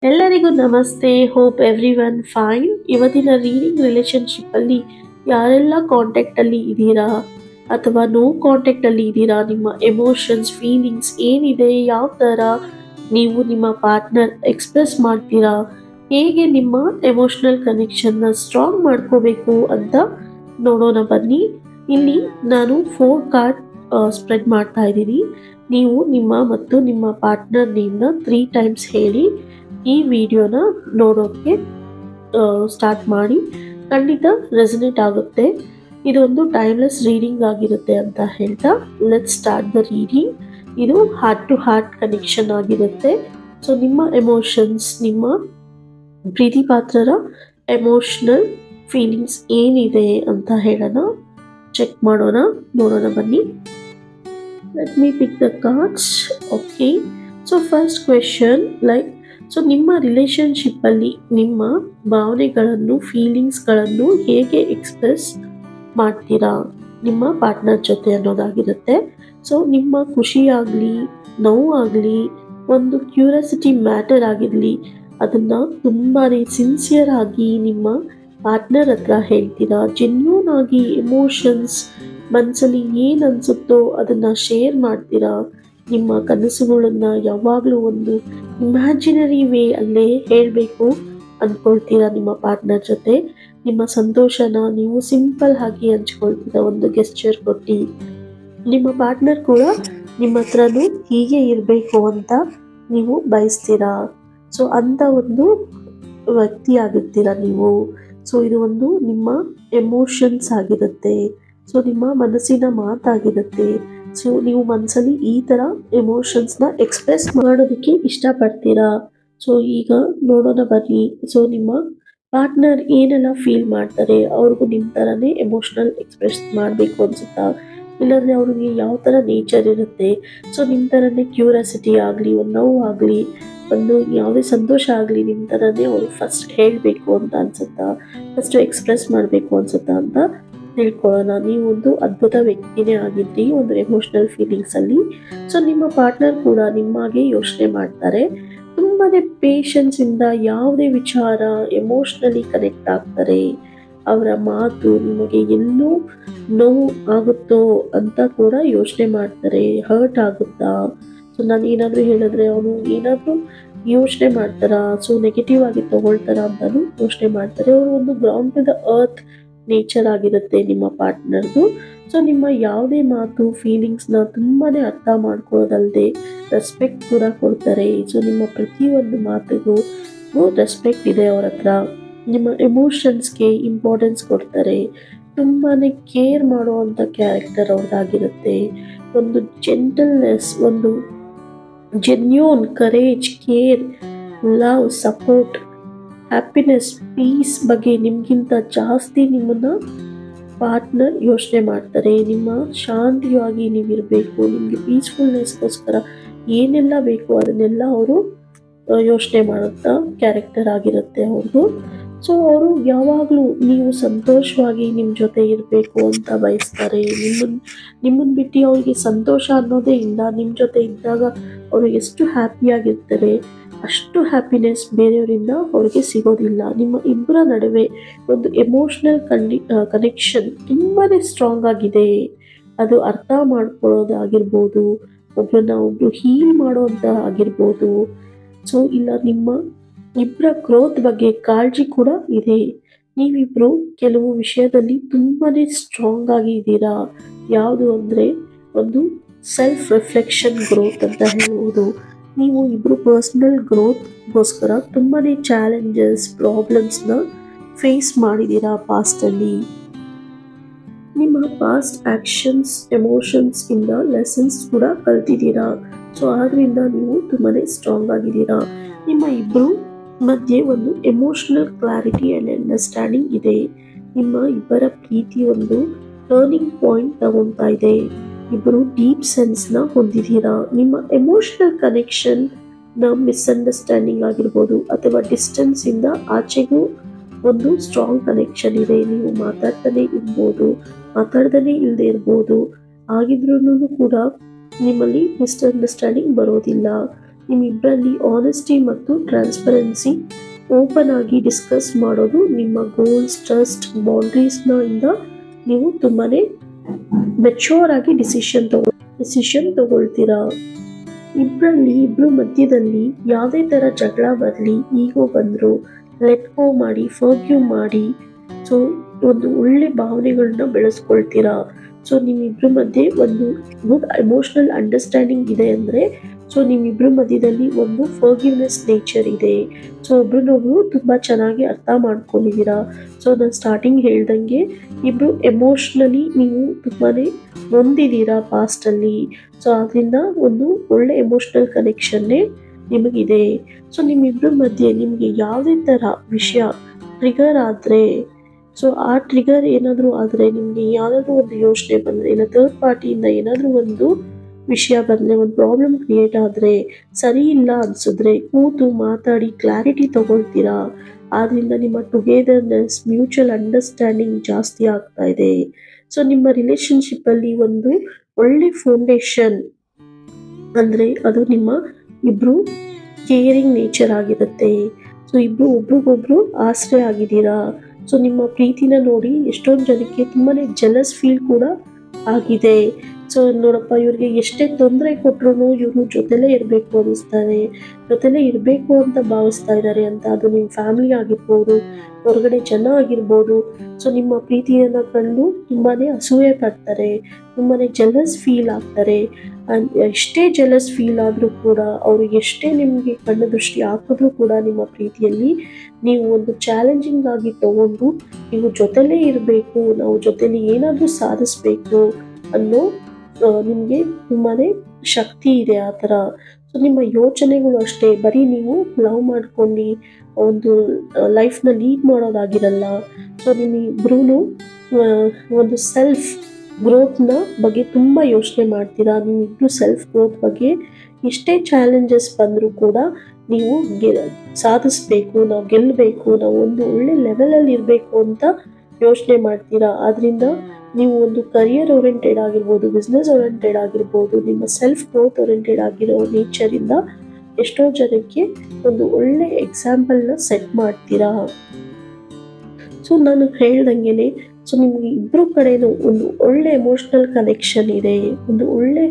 ಎಲ್ಲರಿಗೂ ನಮಸ್ತೆ. Hope every one fine. ಇವತ್ತಿನ ರೀಡಿಂಗ್ ರಿಲೇಶನ್ಶಿಪ್ ಅಲ್ಲಿ ಯಾರೆಲ್ಲ ಕಾಂಟ್ಯಾಕ್ಟ್ ಅಲ್ಲಿ ಇದ್ದೀರಾ ಅಥವಾ ನೋ ಕಾಂಟ್ಯಾಕ್ಟ್ ಅಲ್ಲಿ ಇದ್ದೀರಾ, ನಿಮ್ಮ ಎಮೋಷನ್ಸ್ ಫೀಲಿಂಗ್ಸ್ ಏನಿದೆ, ಯಾವ ತರ ನೀವು ನಿಮ್ಮ ಪಾರ್ಟ್ನರ್ ಎಕ್ಸ್ಪ್ರೆಸ್ ಮಾಡ್ತೀರಾ, ಹೇಗೆ ನಿಮ್ಮ ಎಮೋಷನಲ್ ಕನೆಕ್ಷನ್ನ ಸ್ಟ್ರಾಂಗ್ ಮಾಡ್ಕೋಬೇಕು ಅಂತ ನೋಡೋಣ ಬನ್ನಿ. ಇಲ್ಲಿ ನಾನು 4 ಕಾರ್ಡ್ ಸ್ಪ್ರೆಡ್ ಮಾಡ್ತಾ ಇದ್ದೀನಿ. ನೀವು ನಿಮ್ಮ ಮತ್ತು ನಿಮ್ಮ ಪಾರ್ಟ್ನರ್ ನೇಮ್ನ 3 ಟೈಮ್ಸ್ ಹೇಳಿ ಈ ವಿಡಿಯೋನ ನೋಡೋಕ್ಕೆ ಸ್ಟಾರ್ಟ್ ಮಾಡಿ. ಖಂಡಿತ ರೆಸನೇಟ್ ಆಗುತ್ತೆ. ಇದೊಂದು ಟೈಮ್ಲೆಸ್ ರೀಡಿಂಗ್ ಆಗಿರುತ್ತೆ ಅಂತ ಹೇಳ್ತಾ ಲೆಟ್ ಸ್ಟಾರ್ಟ್ ದ ರೀಡಿಂಗ್. ಇದು ಹಾರ್ಟ್ ಟು ಹಾರ್ಟ್ ಕನೆಕ್ಷನ್ ಆಗಿರುತ್ತೆ. ಸೊ ನಿಮ್ಮ ಎಮೋಷನ್ಸ್, ನಿಮ್ಮ ಪ್ರೀತಿ ಪಾತ್ರರ ಎಮೋಷನಲ್ ಫೀಲಿಂಗ್ಸ್ ಏನಿದೆ ಅಂತ ಹೇಳೋಣ, ಚೆಕ್ ಮಾಡೋಣ, ನೋಡೋಣ ಬನ್ನಿ. Let me pick the cards. Okay, so first question so ನಿಮ್ಮ ರಿಲೇಶನ್ಶಿಪ್ಪಲ್ಲಿ ನಿಮ್ಮ ಭಾವನೆಗಳನ್ನು ಫೀಲಿಂಗ್ಸ್ಗಳನ್ನು ಹೇಗೆ ಎಕ್ಸ್ಪ್ರೆಸ್ ಮಾಡ್ತೀರಾ ನಿಮ್ಮ ಪಾರ್ಟ್ನರ್ ಜೊತೆ ಅನ್ನೋದಾಗಿರುತ್ತೆ. ಸೊ ನಿಮ್ಮ ಖುಷಿ ಆಗಲಿ, ನೋವು ಆಗಲಿ, ಒಂದು ಕ್ಯೂರಿಯಾಸಿಟಿ ಮ್ಯಾಟರ್ ಆಗಿರಲಿ, ಅದನ್ನು ತುಂಬಾ ಸಿನ್ಸಿಯರ್ ಆಗಿ ನಿಮ್ಮ ಪಾರ್ಟ್ನರ್ ಹತ್ರ ಹೇಳ್ತೀರಾ. ಜೆನ್ಯೂನ್ ಆಗಿ ಎಮೋಷನ್ಸ್ ಮನಸ್ಸಲ್ಲಿ ಏನು ಅನಿಸುತ್ತೋ ಅದನ್ನು ಶೇರ್ ಮಾಡ್ತೀರಾ. ನಿಮ್ಮ ಕನಸುಗಳನ್ನು ಯಾವಾಗಲೂ ಒಂದು ಇಮ್ಯಾಜಿನರಿ ವೇ ಅಲ್ಲೇ ಹೇಳಬೇಕು ಅಂದ್ಕೊಳ್ತೀರಾ ನಿಮ್ಮ ಪಾರ್ಟ್ನರ್ ಜೊತೆ. ನಿಮ್ಮ ಸಂತೋಷನ ನೀವು ಸಿಂಪಲ್ ಆಗಿ ಹಂಚ್ಕೊಳ್ತೀರಾ ಒಂದು ಗೆಸ್ಚರ್ ಕೊಟ್ಟು. ನಿಮ್ಮ ಪಾರ್ಟ್ನರ್ ಕೂಡ ನಿಮ್ಮ ಹತ್ರನೂ ಹೀಗೆ ಇರಬೇಕು ಅಂತ ನೀವು ಬಯಸ್ತೀರಾ. ಸೊ ಅಂಥ ಒಂದು ವ್ಯಕ್ತಿ ಆಗಿರ್ತೀರ ನೀವು. ಸೊ ಇದು ಒಂದು ನಿಮ್ಮ ಎಮೋಷನ್ಸ್ ಆಗಿರುತ್ತೆ. ಸೊ ನಿಮ್ಮ ಮನಸ್ಸಿನ ಮಾತಾಗಿರುತ್ತೆ. ಸೊ ನೀವು ಮನಸ್ಸಲ್ಲಿ ಈ ಥರ ಎಮೋಷನ್ಸ್ನ ಎಕ್ಸ್ಪ್ರೆಸ್ ಮಾಡೋದಕ್ಕೆ ಇಷ್ಟಪಡ್ತೀರಾ. ಸೊ ಈಗ ನೋಡೋಣ ಬನ್ನಿ. ಸೊ ನಿಮ್ಮ ಪಾರ್ಟ್ನರ್ ಏನೆಲ್ಲ ಫೀಲ್ ಮಾಡ್ತಾರೆ, ಅವ್ರಿಗೂ ನಿಮ್ಮ ಥರನೇ ಎಮೋಷ್ನಲ್ ಎಕ್ಸ್ಪ್ರೆಸ್ ಮಾಡಬೇಕು ಅನಿಸುತ್ತಾ, ಇಲ್ಲಾಂದರೆ ಅವ್ರಿಗೆ ಯಾವ ಥರ ನೇಚರ್ ಇರುತ್ತೆ. ಸೊ ನಿಮ್ಮ ಥರನೇ ಕ್ಯೂರಿಯಾಸಿಟಿ ಆಗಲಿ, ಒಂದು ನೋವು ಆಗಲಿ, ಒಂದು ಯಾವುದೇ ಸಂತೋಷ ಆಗಲಿ, ನಿಮ್ಮ ಥರನೇ ಅವರು ಫಸ್ಟ್ ಹೇಳಬೇಕು ಅಂತ ಅನಿಸುತ್ತಾ, ಫಸ್ಟು ಎಕ್ಸ್ಪ್ರೆಸ್ ಮಾಡಬೇಕು ಅನಿಸುತ್ತಾ ಅಂತ ತಿಳ್ಕೊಳ್ಳೋಣ. ನೀವು ಒಂದು ಅದ್ಭುತ ವ್ಯಕ್ತಿನೇ ಆಗಿದ್ರಿ ಒಂದು ಎಮೋಷ್ನಲ್ ಫೀಲಿಂಗ್ಸಲ್ಲಿ. ಸೊ ನಿಮ್ಮ ಪಾರ್ಟ್ನರ್ ಕೂಡ ನಿಮ್ಮಾಗೆ ಯೋಚನೆ ಮಾಡ್ತಾರೆ. ತುಂಬಾ ಪೇಷನ್ಸಿಂದ ಯಾವುದೇ ವಿಚಾರ ಎಮೋಷ್ನಲಿ ಕನೆಕ್ಟ್ ಆಗ್ತಾರೆ. ಅವರ ಮಾತು ನಿಮಗೆ ಎಲ್ಲೂ ನೋವು ಆಗುತ್ತೋ ಅಂತ ಕೂಡ ಯೋಚನೆ ಮಾಡ್ತಾರೆ. ಹರ್ಟ್ ಆಗುತ್ತಾ, ಸೊ ನಾನು ಏನಾದರೂ ಹೇಳಿದ್ರೆ ಅವನು ಏನಾದರೂ ಯೋಚನೆ ಮಾಡ್ತಾರಾ, ಸೊ ನೆಗೆಟಿವ್ ಆಗಿ ತಗೊಳ್ತಾರ ಅಂತಲೂ ಯೋಚನೆ ಮಾಡ್ತಾರೆ. ಅವರು ಒಂದು ground to the earth nature ಆಗಿರುತ್ತೆ ನಿಮ್ಮ ಪಾರ್ಟ್ನರ್ದು. ಸೊ ನಿಮ್ಮ ಯಾವುದೇ ಮಾತು ಫೀಲಿಂಗ್ಸ್ನ ತುಂಬಾ ಅರ್ಥ ಮಾಡ್ಕೊಳ್ಳೋದಲ್ಲದೆ ರೆಸ್ಪೆಕ್ಟ್ ಕೂಡ ಕೊಡ್ತಾರೆ. ಸೊ ನಿಮ್ಮ ಪ್ರತಿಯೊಂದು ಮಾತಿಗೂ ರೆಸ್ಪೆಕ್ಟ್ ಇದೆ ಅವ್ರ ಹತ್ರ. ನಿಮ್ಮ ಎಮೋಷನ್ಸ್ಗೆ ಇಂಪಾರ್ಟೆನ್ಸ್ ಕೊಡ್ತಾರೆ. ತುಂಬಾ ಕೇರ್ ಮಾಡುವಂಥ ಕ್ಯಾರೆಕ್ಟರ್ ಅವ್ರದ್ದಾಗಿರುತ್ತೆ. ಒಂದು ಜೆಂಟಲ್ನೆಸ್, ಒಂದು genuine courage, care, love, support, happiness, peace ಬಗ್ಗೆ ನಿಮಗಿಂತ ಜಾಸ್ತಿ ನಿಮ್ಮನ್ನು ಪಾರ್ಟ್ನರ್ ಯೋಚನೆ ಮಾಡ್ತಾರೆ. ನಿಮ್ಮ ಶಾಂತಿಯಾಗಿ ನೀವಿರಬೇಕು, ನಿಮಗೆ ಪೀಸ್ಫುಲ್ನೆಸ್ಗೋಸ್ಕರ ಏನೆಲ್ಲ ಬೇಕು ಅದನ್ನೆಲ್ಲ ಅವರು ಯೋಚನೆ ಮಾಡುತ್ತಾ ಕ್ಯಾರೆಕ್ಟರ್ ಆಗಿರುತ್ತೆ ಅವ್ರದ್ದು. ಸೊ ಅವರು ಯಾವಾಗಲೂ ನೀವು ಸಂತೋಷವಾಗಿ ನಿಮ್ಮ ಜೊತೆ ಇರಬೇಕು ಅಂತ ಬಯಸ್ತಾರೆ. ನಿಮ್ಮನ್ನು ಬಿಟ್ಟು ಅವರಿಗೆ ಸಂತೋಷ ಅನ್ನೋದೇ ಇಲ್ಲ. ನಿಮ್ಮ ಜೊತೆ ಇದ್ದಾಗ ಅವರು ಎಷ್ಟು ಹ್ಯಾಪಿಯಾಗಿರ್ತಾರೆ, ಅಷ್ಟು ಹ್ಯಾಪಿನೆಸ್ ಬೇರೆಯವರಿಂದ ಅವ್ರಿಗೆ ಸಿಗೋದಿಲ್ಲ. ನಿಮ್ಮ ಇಬ್ಬರ ನಡುವೆ ಒಂದು ಎಮೋಷ್ನಲ್ ಕನೆಕ್ಷನ್ ತುಂಬಾ ಸ್ಟ್ರಾಂಗ್ ಆಗಿದೆ. ಅದು ಅರ್ಥ ಮಾಡ್ಕೊಳ್ಳೋದಾಗಿರ್ಬೋದು, ಒಬ್ಬರನ್ನ ಒಬ್ಬರು ಹೀಲ್ ಮಾಡೋಂಥ ಆಗಿರ್ಬೋದು. ಸೊ ಇಲ್ಲ, ನಿಮ್ಮ ಇಬ್ಬರ ಗ್ರೋತ್ ಬಗ್ಗೆ ಕಾಳಜಿ ಕೂಡ ಇದೆ. ನೀವಿಬ್ಬರು ಕೆಲವು ವಿಷಯದಲ್ಲಿ ತುಂಬಾ ಸ್ಟ್ರಾಂಗ್ ಆಗಿ ಇದ್ದೀರಾ. ಯಾವುದು ಅಂದರೆ ಒಂದು ಸೆಲ್ಫ್ ರಿಫ್ಲೆಕ್ಷನ್ ಗ್ರೋತ್ ಅಂತ ಹೇಳ್ಬೋದು. ನೀವು ಇಬ್ಬರು ಪರ್ಸ್ನಲ್ ಗ್ರೋತ್ಗೋಸ್ಕರ ತುಂಬಾ ಚಾಲೆಂಜಸ್, ಪ್ರಾಬ್ಲಮ್ಸ್ನ ಫೇಸ್ ಮಾಡಿದ್ದೀರಾ ಪಾಸ್ಟಲ್ಲಿ. ನಿಮ್ಮ ಪಾಸ್ಟ್ ಆ್ಯಕ್ಷನ್ಸ್, ಎಮೋಷನ್ಸ್ ಇಂದ ಲೆಸನ್ಸ್ ಕೂಡ ಕಲ್ತಿದ್ದೀರಾ. ಸೊ ಆದ್ದರಿಂದ ನೀವು ತುಂಬಾ ಸ್ಟ್ರಾಂಗ್ ಆಗಿದ್ದೀರಾ. ನಿಮ್ಮ ಇಬ್ಬರು ಮಧ್ಯೆ ಒಂದು ಎಮೋಷನಲ್ ಕ್ಲಾರಿಟಿ ಆ್ಯಂಡ್ ಅಂಡರ್ಸ್ಟ್ಯಾಂಡಿಂಗ್ ಇದೆ. ನಿಮ್ಮ ಇಬ್ಬರ ಪ್ರೀತಿ ಒಂದು ಟರ್ನಿಂಗ್ ಪಾಯಿಂಟ್ ತಗೊಳ್ತಾ ಇದೆ. ಇಬ್ಬರು ಡೀಪ್ ಸೆನ್ಸ್ನ ಹೊಂದಿದ್ದೀರಾ. ನಿಮ್ಮ ಎಮೋಷನಲ್ ಕನೆಕ್ಷನ್ನ ಮಿಸ್ಅಂಡರ್ಸ್ಟ್ಯಾಂಡಿಂಗ್ ಆಗಿರ್ಬೋದು ಅಥವಾ ಡಿಸ್ಟೆನ್ಸಿಂದ ಆಚೆಗೂ ಒಂದು ಸ್ಟ್ರಾಂಗ್ ಕನೆಕ್ಷನ್ ಇದೆ. ನೀವು ಮಾತಾಡ್ತಾನೆ ಇರ್ಬೋದು, ಮಾತಾಡ್ದೇ ಇಲ್ಲದೆ ಇರ್ಬೋದು. ಆಗಿದ್ರೂ ಕೂಡ ನಿಮ್ಮಲ್ಲಿ ಮಿಸ್ಅಂಡರ್ಸ್ಟ್ಯಾಂಡಿಂಗ್ ಬರೋದಿಲ್ಲ. ನಿಮ್ಮಿಬ್ಬರಲ್ಲಿ ಆನೆಸ್ಟಿ ಮತ್ತು ಟ್ರಾನ್ಸ್ಪರೆನ್ಸಿ ಓಪನ್ ಆಗಿ ಡಿಸ್ಕಸ್ ಮಾಡೋದು, ನಿಮ್ಮ ಗೋಲ್ಸ್, ಟ್ರಸ್ಟ್, ಬೌಂಡ್ರೀಸ್ನ ಇಂದ ನೀವು ತುಂಬಾನೇ ಮೆಚೂರ್ ಆಗಿ ಡಿಸಿಷನ್ ತಗೊಳ್ತೀರಾ. ಇಬ್ರು ಮಧ್ಯದಲ್ಲಿ ಯಾವುದೇ ಥರ ಜಗಳ ಬರಲಿ, ಈಗೋ ಬಂದರು, ಲೆಟ್ ಗೋ ಮಾಡಿ, ಫರ್ಗ್ಯೂ ಮಾಡಿ, ಸೊ ಒಂದು ಒಳ್ಳೆ ಭಾವನೆಗಳನ್ನ ಬೆಳೆಸ್ಕೊಳ್ತೀರಾ. ಸೊ ನಿಮ್ಮಿಬ್ರ ಮಧ್ಯೆ ಒಂದು ಗುಡ್ ಎಮೋಷನಲ್ ಅಂಡರ್ಸ್ಟ್ಯಾಂಡಿಂಗ್ ಇದೆ ಅಂದರೆ, ಸೊ ನಿಮ್ಮಿಬ್ರ ಮಧ್ಯದಲ್ಲಿ ಒಂದು ಫರ್ಗಿವ್ನೆಸ್ ನೇಚರ್ ಇದೆ. ಸೊ ಒಬ್ರನ್ನೊಬ್ರು ತುಂಬ ಚೆನ್ನಾಗಿ ಅರ್ಥ ಮಾಡ್ಕೊಂಡಿದ್ದೀರಾ. ಸೊ ನಾನು ಸ್ಟಾರ್ಟಿಂಗ್ ಹೇಳ್ದಂಗೆ ಇಬ್ಬರು ಎಮೋಷ್ನಲಿ ನೀವು ತುಂಬಾ ನೊಂದಿದ್ದೀರಾ ಪಾಸ್ಟಲ್ಲಿ. ಸೊ ಅದರಿಂದ ಒಂದು ಒಳ್ಳೆ ಎಮೋಷ್ನಲ್ ಕನೆಕ್ಷನ್ನೇ ನಿಮಗಿದೆ. ಸೊ ನಿಮ್ಮಿಬ್ಬರ ಮಧ್ಯೆ ನಿಮಗೆ ಯಾವುದೇ ಥರ ವಿಷಯ ಟ್ರಿಗರ್ ಆದರೆ, ಸೊ ಆ ಟ್ರಿಗರ್ ಏನಾದರೂ ಆದರೆ, ನಿಮಗೆ ಯಾವುದಾದ್ರೂ ಒಂದು ಯೋಚನೆ ಬಂದರೆ, ಇಲ್ಲ ಥರ್ಡ್ ಪಾರ್ಟಿಯಿಂದ ಏನಾದರೂ ಒಂದು ವಿಷಯ ಬಂದರೆ, ಒಂದು ಪ್ರಾಬ್ಲಮ್ ಕ್ರಿಯೇಟ್ ಆದರೆ, ಸರಿ ಇಲ್ಲ ಅನಿಸಿದ್ರೆ ಕೂತು ಮಾತಾಡಿ ಕ್ಲಾರಿಟಿ ತಗೊಳ್ತೀರಾ. ಆದ್ದರಿಂದ ನಿಮ್ಮ ಟುಗೆದರ್ನೆಸ್, ಮ್ಯೂಚುವಲ್ ಅಂಡರ್ಸ್ಟ್ಯಾಂಡಿಂಗ್ ಜಾಸ್ತಿ ಆಗ್ತಾ ಇದೆ. ಸೊ ನಿಮ್ಮ ರಿಲೇಷನ್ಶಿಪ್ಪಲ್ಲಿ ಒಂದು ಒಳ್ಳೆ ಫೌಂಡೇಶನ್ ಅಂದರೆ ಅದು ನಿಮ್ಮ ಇಬ್ಬರು ಕೇರಿಂಗ್ ನೇಚರ್ ಆಗಿರುತ್ತೆ. ಸೊ ಇಬ್ಬರು ಒಬ್ರಿಗೊಬ್ರು ಆಶ್ರಯ ಆಗಿದ್ದೀರಾ. ಸೊ ನಿಮ್ಮ ಪ್ರೀತಿನ ನೋಡಿ ಎಷ್ಟೊಂದು ಜನಕ್ಕೆ ತುಂಬಾ ಜೆಲಸ್ ಫೀಲ್ ಕೂಡ ಆಗಿದೆ. ಸೊ ನೋಡಪ್ಪ, ಇವ್ರಿಗೆ ಎಷ್ಟೇ ತೊಂದರೆ ಕೊಟ್ಟರು ಇವರು ಜೊತೆಲೇ ಇರಬೇಕು ಅನ್ನಿಸ್ತಾರೆ, ಜೊತೆಲೇ ಇರಬೇಕು ಅಂತ ಭಾವಿಸ್ತಾ ಇದ್ದಾರೆ ಅಂತ. ಅದು ನಿಮ್ಮ ಫ್ಯಾಮಿಲಿ ಆಗಿರ್ಬೋದು, ಹೊರಗಡೆ ಜನ ಆಗಿರ್ಬೋದು. ಸೊ ನಿಮ್ಮ ಪ್ರೀತಿಯನ್ನು ಕಂಡು ತುಂಬಾ ಅಸೂಯೆ ಪಡ್ತಾರೆ, ತುಂಬಾ ಜೆಲಸ್ ಫೀಲ್ ಆಗ್ತಾರೆ. ಎಷ್ಟೇ ಜೆಲಸ್ ಫೀಲ್ ಆದರೂ ಕೂಡ, ಅವರು ಎಷ್ಟೇ ನಿಮಗೆ ಕಣ್ಣು ದೃಷ್ಟಿ ಹಾಕಿದ್ರೂ ಕೂಡ ನಿಮ್ಮ ಪ್ರೀತಿಯಲ್ಲಿ ನೀವು ಒಂದು ಚಾಲೆಂಜಿಂಗ್ ಆಗಿ ತಗೊಂಡು ನೀವು ಜೊತೆಲೇ ಇರಬೇಕು, ನಾವು ಜೊತೆಲಿ ಏನಾದರೂ ಸಾಧಿಸ್ಬೇಕು ಅನ್ನೋ ನಿಮಗೆ ತುಂಬಾ ಶಕ್ತಿ ಇದೆ ಆ ಥರ. ಸೊ ನಿಮ್ಮ ಯೋಚನೆಗಳು ಅಷ್ಟೇ, ಬರೀ ನೀವು ಲವ್ ಮಾಡ್ಕೊಂಡು ಒಂದು ಲೈಫ್ನ ಲೀಡ್ ಮಾಡೋದಾಗಿರಲ್ಲ. ಸೊ ನಿಮ್ಮಿಬ್ರೂ ಒಂದು ಸೆಲ್ಫ್ ಗ್ರೋತ್ನ ಬಗ್ಗೆ ತುಂಬ ಯೋಚನೆ ಮಾಡ್ತೀರಾ. ನೀವಿಬ್ರು ಸೆಲ್ಫ್ ಗ್ರೋತ್ ಬಗ್ಗೆ ಎಷ್ಟೇ ಚಾಲೆಂಜಸ್ ಬಂದರೂ ಕೂಡ ನೀವು ಸಾಧಿಸ್ಬೇಕು, ನಾವು ಗೆಲ್ಲಬೇಕು, ನಾವು ಒಂದು ಒಳ್ಳೆ ಲೆವೆಲಲ್ಲಿ ಇರಬೇಕು ಅಂತ ಯೋಚನೆ ಮಾಡ್ತೀರಾ. ಆದ್ದರಿಂದ ನೀವು ಒಂದು ಕರಿಯರ್ ಓರಿಯೆಂಟೆಡ್ ಆಗಿರ್ಬೋದು, ಬಿಸ್ನೆಸ್ ಓರಿಯೆಂಟೆಡ್ ಆಗಿರ್ಬೋದು, ನಿಮ್ಮ ಸೆಲ್ಫ್ ಗ್ರೋತ್ ಓರಿಯೆಂಟೆಡ್ ಆಗಿರೋ ನೇಚರಿಂದ ಎಷ್ಟೋ ಜನಕ್ಕೆ ಒಂದು ಒಳ್ಳೆ ಎಕ್ಸಾಂಪಲ್ನ ಸೆಟ್ ಮಾಡ್ತೀರಾ. ಸೊ ನಾನು ಹೇಳ್ದಂಗೆ, ಸೊ ನಿಮಗೆ ಇಬ್ಬರು ಕಡೆಯೂ ಒಂದು ಒಳ್ಳೆ ಎಮೋಷ್ನಲ್ ಕನೆಕ್ಷನ್ ಇದೆ, ಒಂದು ಒಳ್ಳೆ